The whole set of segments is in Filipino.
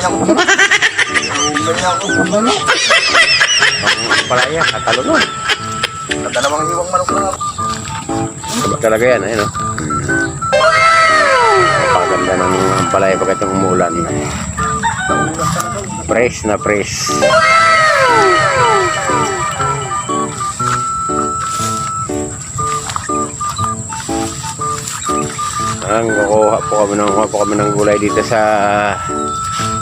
ganyan ko. Ganyan ko. Ang palaya, katalo nun. Dalawang hiwang manok lang ako. Talaga yan, ayun o. Napakaganda ng palaya pagkat yung umulan. Fresh na fresh. Kukuha po kami ng gulay dito sa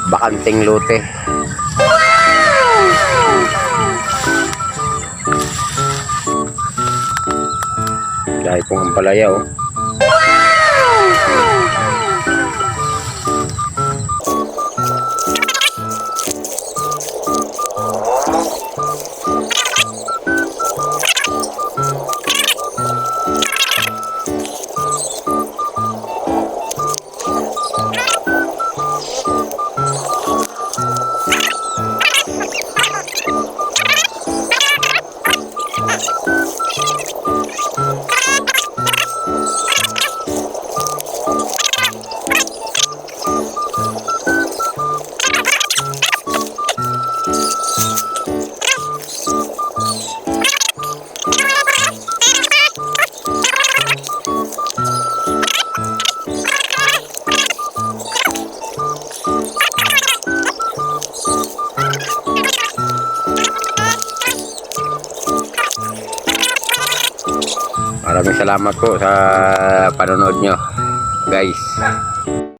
bakanting lote. Dahil pong ang palaya oh. Maraming salamat po sa panonood nyo guys.